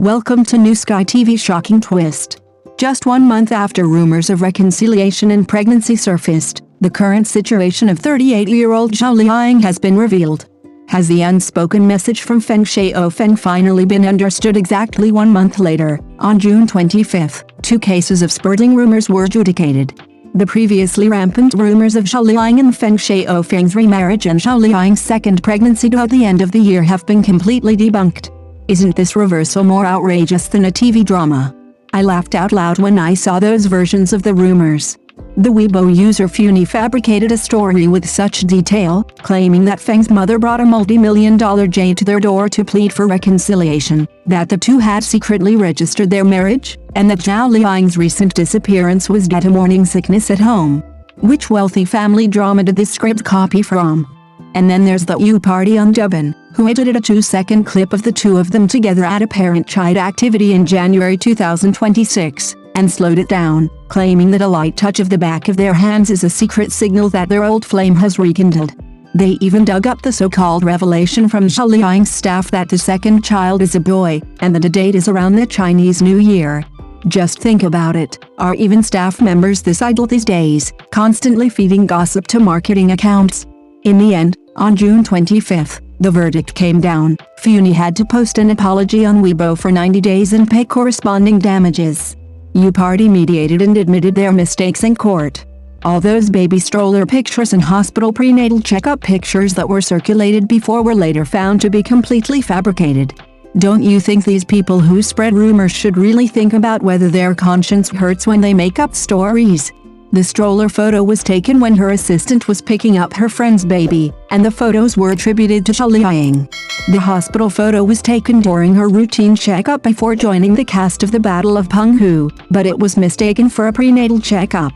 Welcome to New Sky TV's shocking twist. Just 1 month after rumors of reconciliation and pregnancy surfaced, the current situation of 38-year-old Zhao Liying has been revealed. Has the unspoken message from Feng Shaofeng finally been understood? Exactly 1 month later, on June 25, 2 cases of spurting rumors were adjudicated. The previously rampant rumors of Zhao Liying and Feng Shaofeng's remarriage and Zhao Liying's second pregnancy at the end of the year have been completely debunked. Isn't this reversal more outrageous than a TV drama? I laughed out loud when I saw those versions of the rumors. The Weibo user Funi fabricated a story with such detail, claiming that Feng's mother brought a multi-million-dollar jade to their door to plead for reconciliation, that the two had secretly registered their marriage, and that Zhao Liying's recent disappearance was due to morning sickness at home. Which wealthy family drama did this script copy from? And then there's the U-Party on Douban, who edited a 2-second clip of the two of them together at a parent-child activity in January 2026, and slowed it down, claiming that a light touch of the back of their hands is a secret signal that their old flame has rekindled. They even dug up the so-called revelation from Zhao Liying's staff that the second child is a boy, and that the date is around the Chinese New Year. Just think about it, are even staff members this idle these days, constantly feeding gossip to marketing accounts? In the end, on June 25, the verdict came down. Funi had to post an apology on Weibo for 90 days and pay corresponding damages. U-Party mediated and admitted their mistakes in court. All those baby stroller pictures and hospital prenatal checkup pictures that were circulated before were later found to be completely fabricated. Don't you think these people who spread rumors should really think about whether their conscience hurts when they make up stories? The stroller photo was taken when her assistant was picking up her friend's baby, and the photos were attributed to Zhao Liying. The hospital photo was taken during her routine checkup before joining the cast of the Battle of Penghu, but it was mistaken for a prenatal checkup.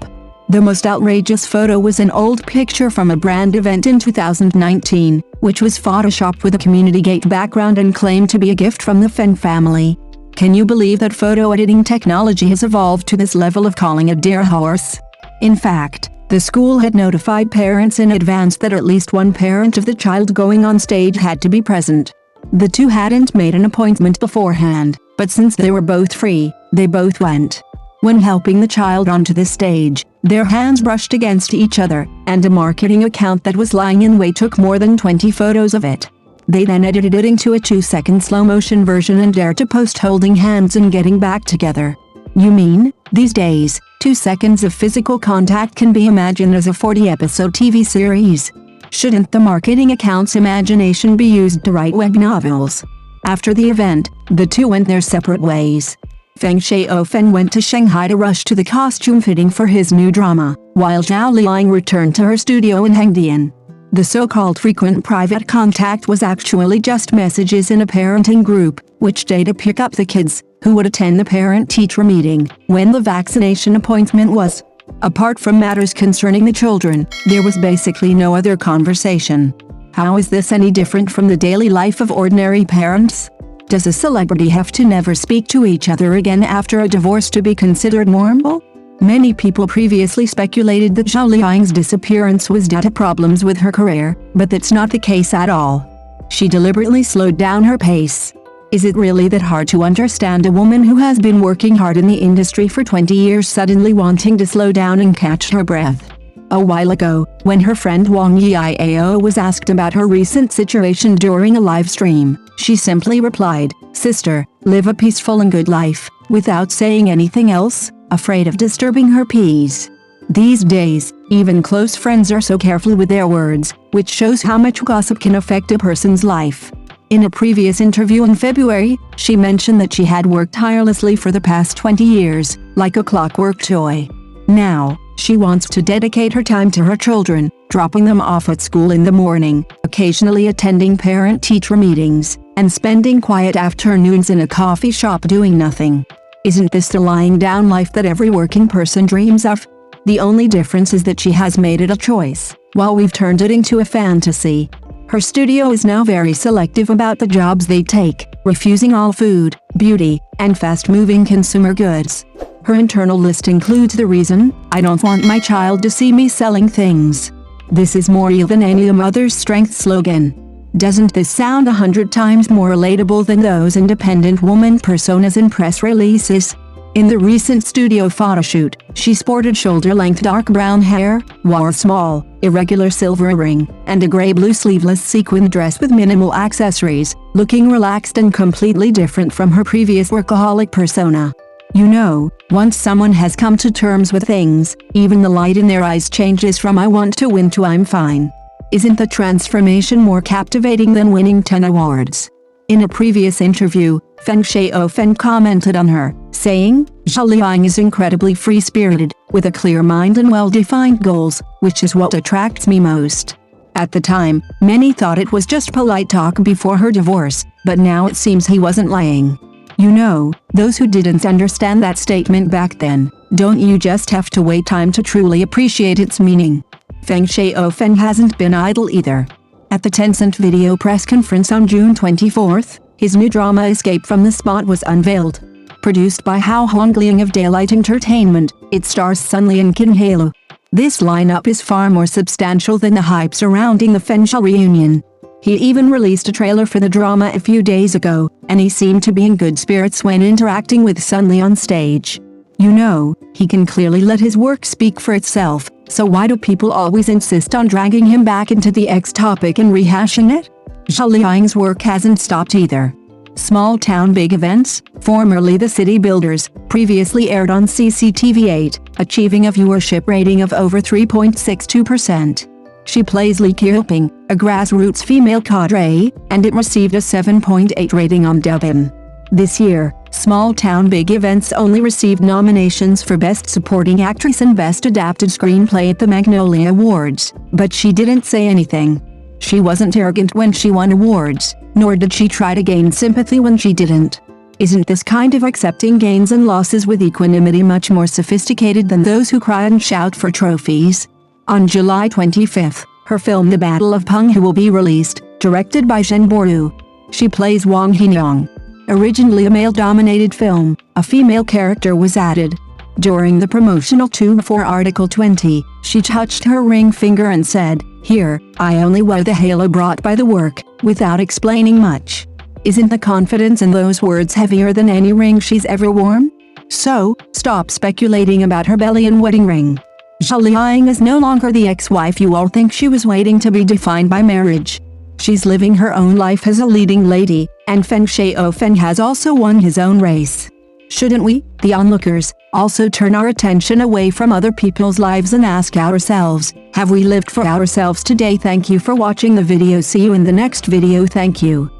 The most outrageous photo was an old picture from a brand event in 2019, which was photoshopped with a Community Gate background and claimed to be a gift from the Feng family. Can you believe that photo editing technology has evolved to this level of calling a deer horse? In fact, the school had notified parents in advance that at least one parent of the child going on stage had to be present. The two hadn't made an appointment beforehand, but since they were both free, they both went. When helping the child onto the stage, their hands brushed against each other, and a marketing account that was lying in wait took more than 20 photos of it. They then edited it into a 2-second slow-motion version and dared to post holding hands and getting back together. You mean, these days, 2 seconds of physical contact can be imagined as a 40-episode TV series? Shouldn't the marketing account's imagination be used to write web novels? After the event, the two went their separate ways. Feng Shaofeng went to Shanghai to rush to the costume fitting for his new drama, while Zhao Liying returned to her studio in Hengdian. The so-called frequent private contact was actually just messages in a parenting group, which day to pick up the kids, who would attend the parent-teacher meeting, when the vaccination appointment was. Apart from matters concerning the children, there was basically no other conversation. How is this any different from the daily life of ordinary parents? Does a celebrity have to never speak to each other again after a divorce to be considered normal? Many people previously speculated that Zhao Liying's disappearance was due to problems with her career, but that's not the case at all. She deliberately slowed down her pace. Is it really that hard to understand a woman who has been working hard in the industry for 20 years suddenly wanting to slow down and catch her breath? A while ago, when her friend Wang Yiao was asked about her recent situation during a live stream, she simply replied, "Sister, live a peaceful and good life," without saying anything else, afraid of disturbing her peace. These days, even close friends are so careful with their words, which shows how much gossip can affect a person's life. In a previous interview in February, she mentioned that she had worked tirelessly for the past 20 years, like a clockwork toy. Now, she wants to dedicate her time to her children, dropping them off at school in the morning, occasionally attending parent-teacher meetings, and spending quiet afternoons in a coffee shop doing nothing. Isn't this the lying down life that every working person dreams of? The only difference is that she has made it a choice, while we've turned it into a fantasy. Her studio is now very selective about the jobs they take, refusing all food, beauty, and fast-moving consumer goods. Her internal list includes the reason, "I don't want my child to see me selling things." This is more real than any mother's strength slogan. Doesn't this sound 100 times more relatable than those independent woman personas in press releases? In the recent studio photoshoot, she sported shoulder-length dark brown hair, wore a small, irregular silver ring, and a gray-blue sleeveless sequin dress with minimal accessories, looking relaxed and completely different from her previous workaholic persona. You know, once someone has come to terms with things, even the light in their eyes changes from "I want to win" to "I'm fine." Isn't the transformation more captivating than winning 10 awards? In a previous interview, Feng Shaofeng commented on her, saying, "Zhao Liying is incredibly free-spirited, with a clear mind and well-defined goals, which is what attracts me most." At the time, many thought it was just polite talk before her divorce, but now it seems he wasn't lying. You know, those who didn't understand that statement back then, don't you just have to wait time to truly appreciate its meaning? Feng Shaofeng hasn't been idle either. At the Tencent video press conference on June 24th, his new drama Escape from the Spot was unveiled. Produced by Zhao Liying of Daylight Entertainment, it stars Sun Li and Qin Halo. This lineup is far more substantial than the hype surrounding the Feng Shao reunion. He even released a trailer for the drama a few days ago, and he seemed to be in good spirits when interacting with Sun Li on stage. You know, he can clearly let his work speak for itself, so why do people always insist on dragging him back into the X topic and rehashing it? Zhao Liying's work hasn't stopped either. Small Town Big Events, formerly The City Builders, previously aired on CCTV8, achieving a viewership rating of over 3.62%. She plays Li Qiuping, a grassroots female cadre, and it received a 7.8 rating on Douyin. This year, Small Town Big Events only received nominations for Best Supporting Actress and Best Adapted Screenplay at the Magnolia Awards, but she didn't say anything. She wasn't arrogant when she won awards, nor did she try to gain sympathy when she didn't. Isn't this kind of accepting gains and losses with equanimity much more sophisticated than those who cry and shout for trophies? On July 25th, her film The Battle of Penghu will be released, directed by Zhen Boru. She plays Wang Hinyang. Originally a male-dominated film, a female character was added. During the promotional tour for Article 20, she touched her ring finger and said, "Here, I only wear the halo brought by the work," without explaining much. Isn't the confidence in those words heavier than any ring she's ever worn? So, stop speculating about her belly and wedding ring. Zhao Liying is no longer the ex-wife you all think she was waiting to be defined by marriage. She's living her own life as a leading lady, and Feng Shaofeng has also won his own race. Shouldn't we, the onlookers, also turn our attention away from other people's lives and ask ourselves, have we lived for ourselves today? Thank you for watching the video. See you in the next video. Thank you.